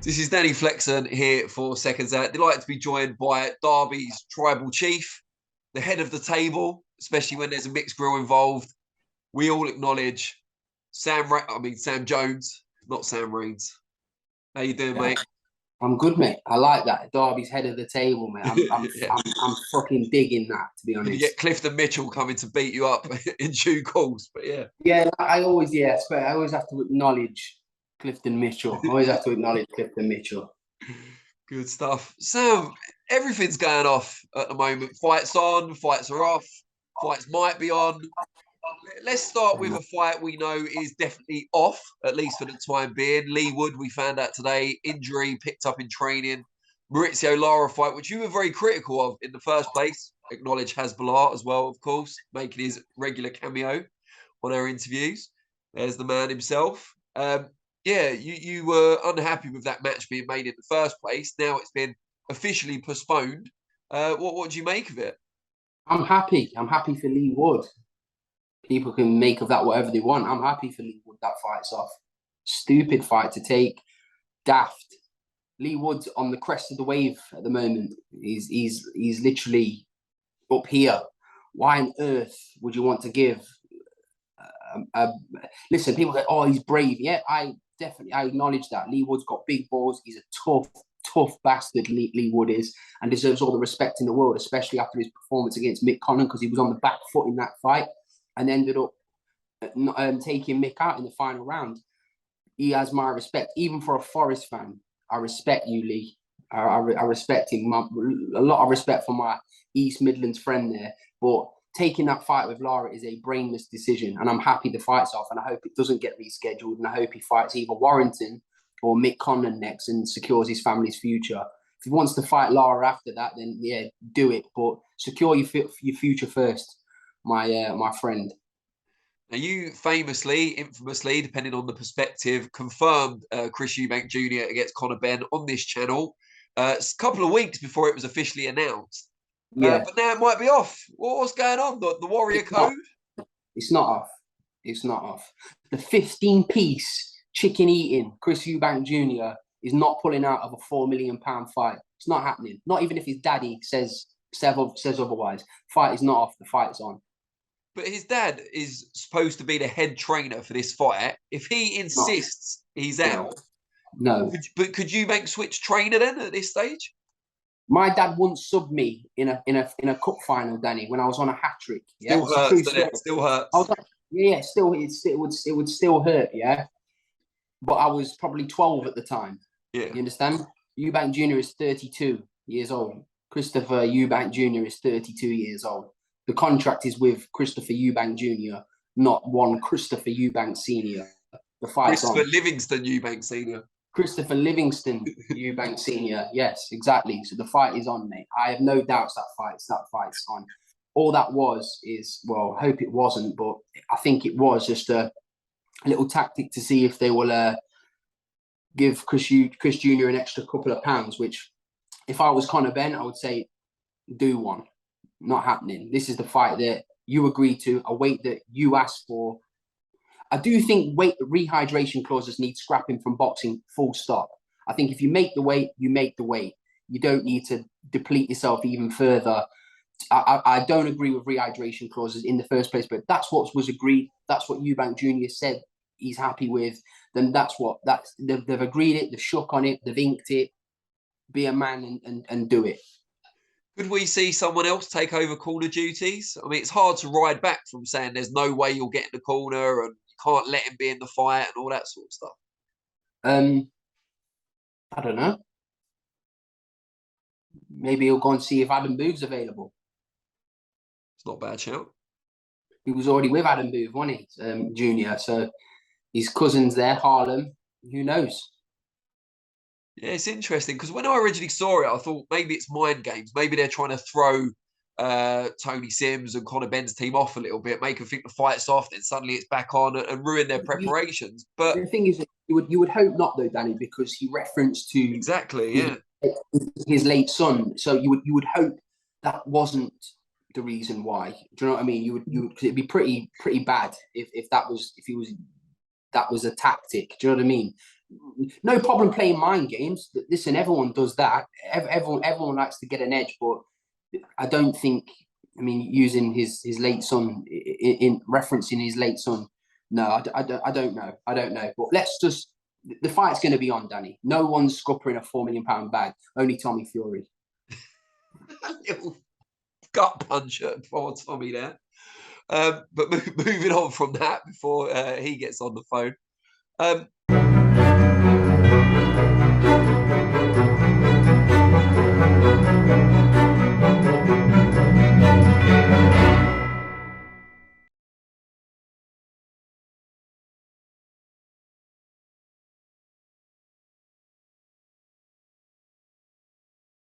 This is Danny Flexon here for Seconds Out. Delighted to be joined by Derby's tribal chief, the head of the table, especially when there's a mixed grill involved. We all acknowledge Sam Jones, not Sam Raines. How you doing, mate? I'm good, mate. I like that. Derby's head of the table, mate. I'm fucking digging that, to be honest. You get Clifton Mitchell coming to beat you up in due course, but yeah. Yeah, I always have to acknowledge Clifton Mitchell. Good stuff. Sam, everything's going off at the moment. Fights on, fights are off, fights might be on. Let's start with a fight we know is definitely off, at least for the time being. Leigh Wood, we found out today, injury picked up in training. Mauricio Lara fight, which you were very critical of in the first place. Acknowledge Hezbollah as well, of course, making his regular cameo on our interviews. There's the man himself. Yeah, you were unhappy with that match being made in the first place. Now it's been officially postponed. What do you make of it? I'm happy. I'm happy for Leigh Wood. People can make of that whatever they want. I'm happy for Leigh Wood. That fight's off. Stupid fight to take. Daft. Leigh Wood's on the crest of the wave at the moment. He's literally up here. Why on earth would you want to give? Listen, people say, "Oh, he's brave." Yeah, I acknowledge that. Leigh Wood's got big balls. He's a tough bastard. Leigh Wood is, and deserves all the respect in the world, especially after his performance against Mick Connon, because he was on the back foot in that fight and ended up taking Mick out in the final round. He has my respect, even for a Forest fan. I respect you, Leigh. I respect him. A lot of respect for my East Midlands friend there. But taking that fight with Lara is a brainless decision, and I'm happy the fight's off, and I hope it doesn't get rescheduled, and I hope he fights either Warrington or Mick Connon next and secures his family's future. If he wants to fight Lara after that, then yeah, do it. But secure your future first, my friend. Now, you famously, infamously, depending on the perspective, confirmed Chris Eubank Jr. against Conor Benn on this channel a couple of weeks before it was officially announced. Yeah. But now it might be off. What's going on? The Warrior Code? It's not off. It's not off. The 15-piece chicken eating Chris Eubank Jr. is not pulling out of a £4 million fight. It's not happening. Not even if his daddy says otherwise. Fight is not off. The fight's on. But his dad is supposed to be the head trainer for this fight. If he insists he's out, no. But could Eubank switch trainer then at this stage? My dad once subbed me in a cup final, Danny, when I was on a hat trick. Yeah? Still hurts, doesn't it? Still hurts. I was like, yeah, it would still hurt, yeah. But I was probably 12 at the time. Yeah. You understand? Eubank Jr. is 32 years old. Christopher Eubank Jr. is 32 years old. The contract is with Christopher Eubank Jr., not one Christopher Eubank Sr. The fight's on. Christopher Livingston Eubank Sr. Christopher Livingston Eubank Sr. Yes, exactly. So the fight is on, mate. I have no doubts that fight's on. All that is, well, I hope it wasn't, but I think it was just a little tactic to see if they will give Chris Jr. an extra couple of pounds, which if I was Conor Benn, I would say do one. Not happening. This is the fight that you agreed to, a weight that you asked for. I do think weight rehydration clauses need scrapping from boxing, full stop. I think if you make the weight, you make the weight. You don't need to deplete yourself even further. I don't agree with rehydration clauses in the first place, but that's what was agreed. That's what Eubank Jr. said he's happy with. Then they've agreed it, they've shook on it, they've inked it. Be a man and do it. Could we see someone else take over corner duties? I mean, it's hard to ride back from saying there's no way you'll get in the corner and you can't let him be in the fight and all that sort of stuff. I don't know. Maybe he'll go and see if Adam Booth's available. It's not a bad shout. He was already with Adam Booth, wasn't he? Junior. So his cousin's there, Harlem. Who knows? Yeah, it's interesting because when I originally saw it, I thought maybe it's mind games. Maybe they're trying to throw Tony Sims and Conor Benn's team off a little bit, make them think the fight's off, then suddenly it's back on and ruin their preparations. But the thing is, you would hope not, though, Danny, because he referenced to exactly, his late son. So you would hope that wasn't the reason why. Do you know what I mean? You would, cause it'd be pretty bad if that was a tactic. Do you know what I mean? No problem playing mind games. Listen, everyone does that. Everyone likes to get an edge, but I don't think. I mean, using his late son in referencing his late son. No, I don't know. But let's just. The fight's going to be on, Danny. No one's scuppering a £4 million bag. Only Tommy Fury. Little gut puncher for Tommy there. But moving on from that before he gets on the phone.